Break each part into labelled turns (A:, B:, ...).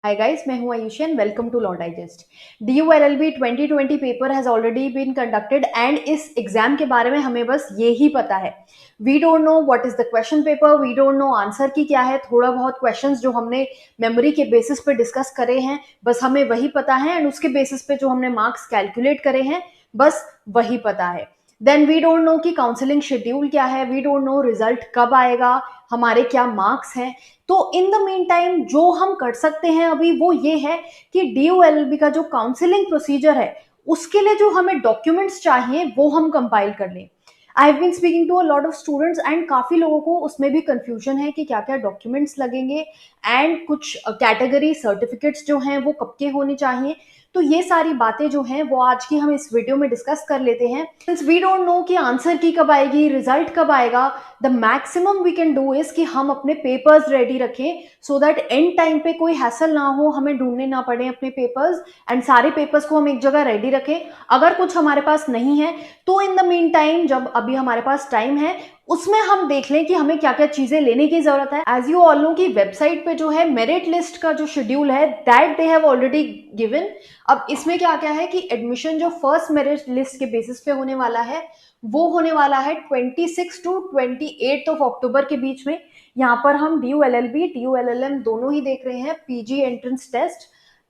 A: हाय guys, मैं हूं Ayushi and welcome to law digest. DULLB 2020 paper has already been conducted and इस exam के बारे में हमें बस ये ही पता है। We don't know what is the question paper, we don't know answer key क्या है। थोड़ा बहुत क्वेश्चंस जो हमने मेमोरी के बेसिस पे डिस्कस करे हैं, बस हमें वही पता है एंड उसके बेसिस पे जो हमने मार्क्स कैलकुलेट करे हैं, बस वही पता है। देन वी डोंट नो कि काउंसलिंग शेड्यूल क्या है, वी डोंट नो रिजल्ट कब आएगा, हमारे क्या मार्क्स हैं। तो इन द मीन टाइम जो हम कर सकते हैं अभी वो ये है कि DULLB का जो काउंसलिंग प्रोसीजर है उसके लिए जो हमें डॉक्यूमेंट्स चाहिए वो हम कंपाइल कर लें। I have been speaking to a lot of students and काफी लोगों को उसमें भी कंफ्यूजन है कि क्या क्या डॉक्यूमेंट्स लगेंगे एंड कुछ कैटेगरी सर्टिफिकेट्स जो हैं वो कब के होने चाहिए। तो ये सारी बातें जो हैं वो आज की हम इस वीडियो में डिस्कस कर लेते हैं। सिंस वी डोंट नो कि आंसर की कब आएगी, रिजल्ट कब आएगा, the maximum we can do is कि हम अपने पेपर्स रेडी रखें सो दैट एंड टाइम पे कोई हैसल ना हो, हमें ढूंढने ना पड़े अपने पेपर्स एंड सारे पेपर्स को हम एक जगह रेडी रखें। अगर कुछ हमारे पास नहीं है तो इन द मीन टाइम जब अभी हमारे पास टाइम है उसमें हम देख लें कि हमें क्या क्या चीजें लेने की जरूरत है। एज यू ऑल नो की वेबसाइट पे जो है मेरिट लिस्ट का जो शेड्यूल है that they have already given. अब इसमें क्या क्या है कि एडमिशन जो फर्स्ट मेरिट लिस्ट के बेसिस पे होने वाला है वो होने वाला है 26 टू 28 ऑफ अक्टूबर के बीच में। यहाँ पर हम DULLB DULLM दोनों ही देख रहे हैं, पीजी एंट्रेंस टेस्ट,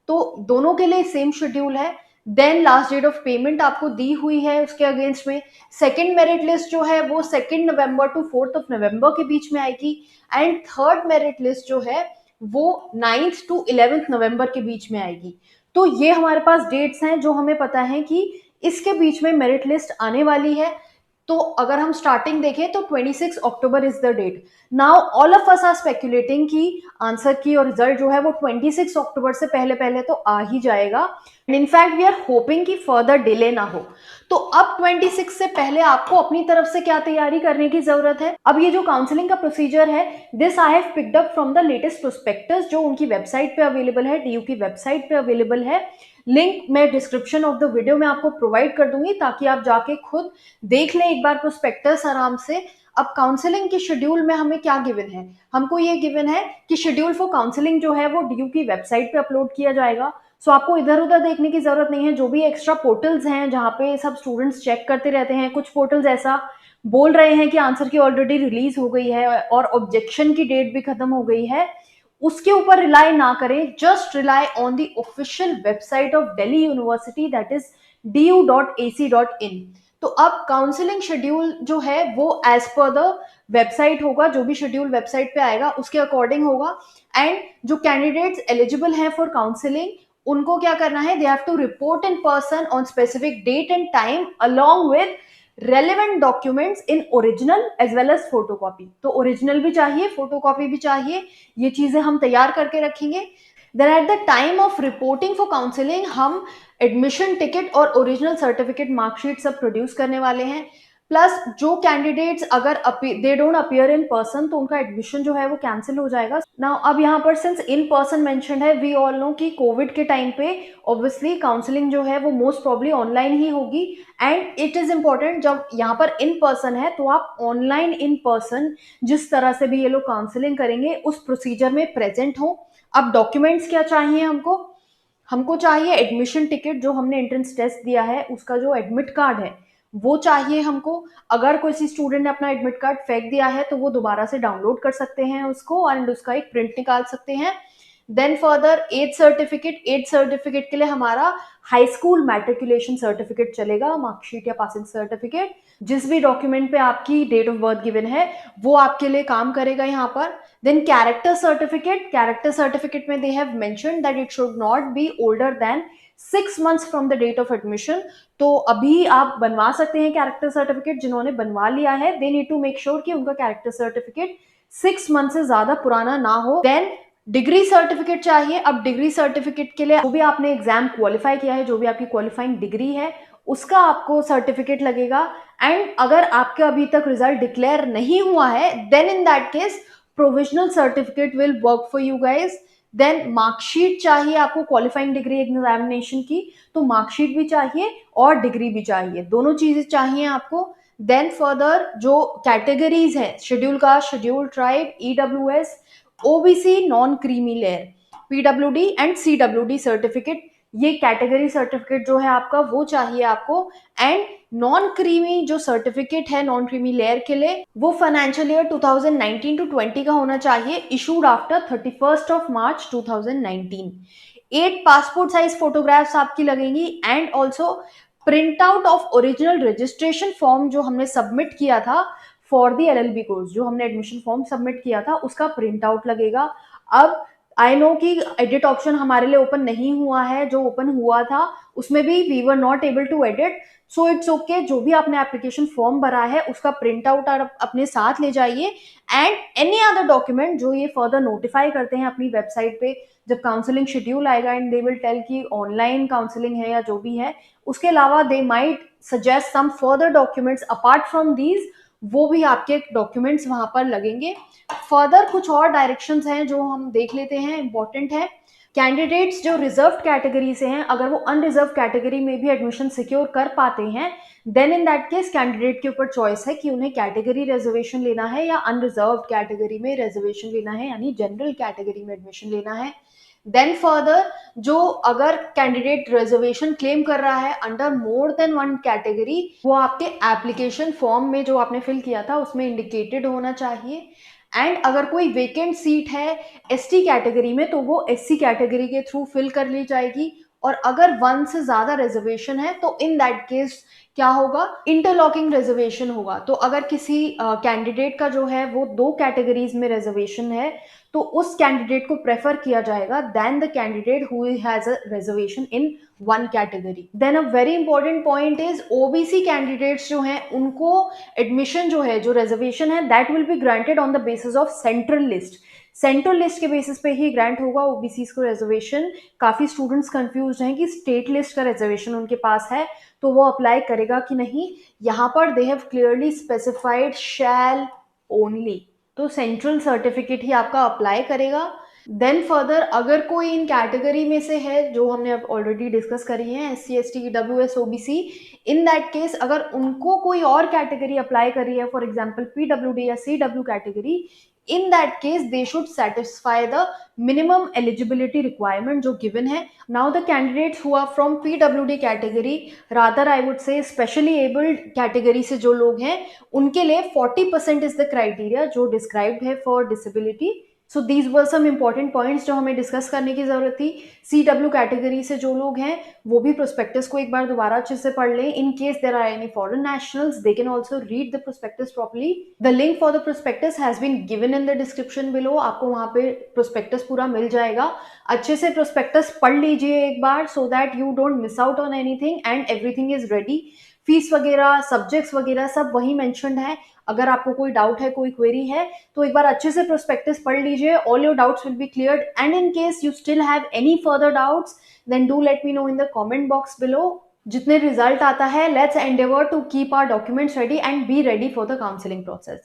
A: तो दोनों के लिए सेम शेड्यूल है। Then last date of payment आपको दी हुई है उसके अगेंस्ट में। सेकंड मेरिट लिस्ट जो है वो 2 नवंबर टू 4 ऑफ नवंबर के बीच में आएगी एंड थर्ड मेरिट लिस्ट जो है वो 9 टू 11 नवंबर के बीच में आएगी। तो ये हमारे पास डेट्स हैं जो हमें पता है कि इसके बीच में मेरिट लिस्ट आने वाली है। तो अगर हम स्टार्टिंग देखें तो 26 October is the date. Now all of us are speculating कि आंसर की और रिजल्ट जो है वो 26 अक्टूबर से पहले पहले तो आ ही जाएगा and in fact we are hoping कि फर्दर डिले ना हो। तो अब 26 से पहले आपको अपनी तरफ से क्या तैयारी करने की जरूरत है। अब ये जो काउंसलिंग का प्रोसीजर है this I have picked up from the latest prospectus जो उनकी वेबसाइट पे अवेलेबल है, DU की वेबसाइट पे अवेलेबल है। लिंक मैं डिस्क्रिप्शन ऑफ द वीडियो में आपको प्रोवाइड कर दूंगी ताकि आप जाके खुद देख लें एक बार प्रोस्पेक्टस आराम से। अब काउंसलिंग के शेड्यूल में हमें क्या गिवन है, हमको ये गिवन है कि शेड्यूल फॉर काउंसलिंग जो है वो DU की वेबसाइट पे अपलोड किया जाएगा। सो आपको इधर उधर देखने की जरूरत नहीं है। जो भी एक्स्ट्रा पोर्टल्स हैं जहाँ पे सब स्टूडेंट्स चेक करते रहते हैं, कुछ पोर्टल्स ऐसा बोल रहे हैं कि आंसर की ऑलरेडी रिलीज हो गई है और ऑब्जेक्शन की डेट भी खत्म हो गई है, उसके ऊपर रिलाई ना करें। Just rely on the official website of Delhi university that is du.ac.in। तो अब काउंसलिंग शेड्यूल जो है वो एज पर द वेबसाइट होगा, जो भी शेड्यूल वेबसाइट पे आएगा उसके अकॉर्डिंग होगा। एंड जो कैंडिडेट्स एलिजिबल हैं फॉर काउंसलिंग उनको क्या करना है, they have to report in person on specific date and time along with relevant documents in original as well as photocopy. तो ओरिजिनल भी चाहिए, फोटोकॉपी भी चाहिए, ये चीजें हम तैयार करके रखेंगे। Then at the time of reporting for counselling हम एडमिशन टिकट और ओरिजिनल सर्टिफिकेट मार्कशीट सब प्रोड्यूस करने वाले हैं। प्लस जो कैंडिडेट्स अगर they don't appear in person तो उनका एडमिशन जो है वो कैंसिल हो जाएगा। नाउ अब यहाँ पर सिंस इन पर्सन मेंशन्ड है, वी ऑल नो कि कोविड के टाइम पे ऑब्वियसली काउंसलिंग जो है वो मोस्ट प्रॉब्ली ऑनलाइन ही होगी एंड इट इज इम्पोर्टेंट जब यहाँ पर इन पर्सन है तो आप ऑनलाइन इन पर्सन जिस तरह से भी ये लोग काउंसलिंग करेंगे उस प्रोसीजर में प्रेजेंट हो। अब डॉक्यूमेंट्स क्या चाहिए हमको, हमको चाहिए एडमिशन टिकट, जो हमने एंट्रेंस टेस्ट दिया है उसका जो एडमिट कार्ड है वो चाहिए हमको। अगर कोई स्टूडेंट ने अपना एडमिट कार्ड फेंक दिया है तो वो दोबारा से डाउनलोड कर सकते हैं उसको एंड उसका एक प्रिंट निकाल सकते हैं। Then further age certificate, age certificate के लिए हमारा हाई स्कूल मैट्रिकुलेशन सर्टिफिकेट चलेगा, मार्कशीट या पासिंग सर्टिफिकेट, जिस भी डॉक्यूमेंट पे आपकी डेट ऑफ बर्थ गिवन है वो आपके लिए काम करेगा यहाँ पर। Then character certificate, character certificate में they have mentioned that it should not be older than 6 months from the date of admission. तो अभी आप बनवा सकते हैं कैरेक्टर सर्टिफिकेट, जिन्होंने बनवा लिया है they need to make sure कि उनका कैरेक्टर सर्टिफिकेट 6 months से ज्यादा पुराना ना हो। देन डिग्री सर्टिफिकेट चाहिए। अब डिग्री सर्टिफिकेट के लिए जो भी आपने एग्जाम क्वालिफाई किया है, जो भी आपकी क्वालिफाइंग डिग्री है उसका आपको सर्टिफिकेट लगेगा। एंड अगर आपका अभी तक रिजल्ट डिक्लेयर नहीं हुआ है then in that case provisional certificate will work for you guys. Then marksheet चाहिए आपको क्वालिफाइंग डिग्री एग्जामिनेशन की, तो मार्कशीट भी चाहिए और डिग्री भी चाहिए, दोनों चीजें चाहिए आपको। देन फर्दर जो कैटेगरीज हैं schedule caste, schedule tribe, EWS, OBC, non creamy layer, PWD and CWD certificate, ये कैटेगरी सर्टिफिकेट जो है आपका वो चाहिए आपको। एंड नॉन क्रीमी जो सर्टिफिकेट है नॉन क्रीमी लेयर के लिए, वो फाइनेंशियल ईयर 2019 टू 20 का होना चाहिए, issued after 31st of March 2019। 8 passport size photographs आपकी लगेंगी and also print out of original registration form जो हमने सबमिट किया था फॉर द LLB कोर्स, जो हमने एडमिशन फॉर्म सबमिट किया था उसका प्रिंट आउट लगेगा। अब आई नो कि एडिट ऑप्शन हमारे लिए ओपन नहीं हुआ है, जो ओपन हुआ था उसमें भी we were not able to edit, so it's okay. जो भी आपने एप्लीकेशन फॉर्म भरा है उसका प्रिंट आउट आप अपने साथ ले जाइए एंड एनी अदर डॉक्यूमेंट जो ये फर्दर नोटिफाई करते हैं अपनी वेबसाइट पे जब काउंसलिंग शेड्यूल आएगा एंड दे विल टेल कि ऑनलाइन काउंसलिंग है या जो भी है, उसके अलावा they might suggest some further documents apart from these, वो भी आपके डॉक्यूमेंट्स वहां पर लगेंगे। फर्दर कुछ और डायरेक्शंस हैं जो हम देख लेते हैं, इंपॉर्टेंट है। कैंडिडेट्स जो रिजर्व कैटेगरी से हैं, अगर वो अनरिजर्व कैटेगरी में भी एडमिशन सिक्योर कर पाते हैं, then in that case candidate के ऊपर चॉइस है कि उन्हें कैटेगरी रिजर्वेशन लेना है या अनरिजर्व कैटेगरी में रिजर्वेशन लेना है, यानी जनरल कैटेगरी में एडमिशन लेना है। देन फर्दर जो अगर कैंडिडेट रिजर्वेशन क्लेम कर रहा है under more than one category, वो आपके एप्लीकेशन फॉर्म में जो आपने फिल किया था उसमें इंडिकेटेड होना चाहिए। एंड अगर कोई वेकेंट सीट है ST कैटेगरी में तो वो SC कैटेगरी के थ्रू फिल कर ली जाएगी। और अगर वन से ज्यादा रिजर्वेशन है तो इन दैट केस क्या होगा, इंटरलॉकिंग रिजर्वेशन होगा। तो अगर किसी कैंडिडेट का जो है वो 2 कैटेगरीज में रिजर्वेशन है तो उस कैंडिडेट को प्रेफर किया जाएगा then the candidate who has a reservation in one category. Then a very important point is OBC candidates जो हैं उनको एडमिशन जो है, जो रिजर्वेशन है, that will be granted on the basis of central list. Central list के basis पे ही ग्रांट होगा OBC को रिजर्वेशन। काफी स्टूडेंट्स कंफ्यूज हैं कि स्टेट लिस्ट का रिजर्वेशन उनके पास है तो वो अप्लाई करेगा कि नहीं। यहाँ पर they have clearly specified shall only, तो सेंट्रल सर्टिफिकेट ही आपका अप्लाई करेगा। देन फर्दर अगर कोई इन कैटेगरी में से है जो हमने अब ऑलरेडी डिस्कस करी है SC ST EWS OBC, in that case अगर उनको कोई और कैटेगरी अप्लाई करी है, फॉर एग्जांपल PWD या CW category, in that case they should satisfy the minimum eligibility requirement जो given है। now the candidates who are from PWD category, rather I would say specially abled category से जो लोग हैं उनके लिए 40% is the criteria जो described है for disability। So these were some important points जो हमें डिस्कस करने की जरूरत थी। CW कैटेगरी से जो लोग हैं वो भी प्रोस्पेक्टस को एक बार दोबारा अच्छे से पढ़ लें। In case there are any foreign nationals they can also read the prospectus properly. The link for the prospectus has been given in the description below, आपको वहां पे प्रोस्पेक्टस पूरा मिल जाएगा। अच्छे से प्रोस्पेक्टस पढ़ लीजिए एक बार so that you don't miss out on anything and everything is ready. Fees वगैरह, सब्जेक्ट्स वगैरह सब वही मेंशन्ड है। अगर आपको कोई डाउट है, कोई क्वेरी है तो एक बार अच्छे से प्रोस्पेक्टस पढ़ लीजिए, all your doubts will be cleared. And in case you still have any further doubts then do let me know in the comment box below. जितने रिजल्ट आता है let's endeavour to keep our documents ready and be ready for the counselling process.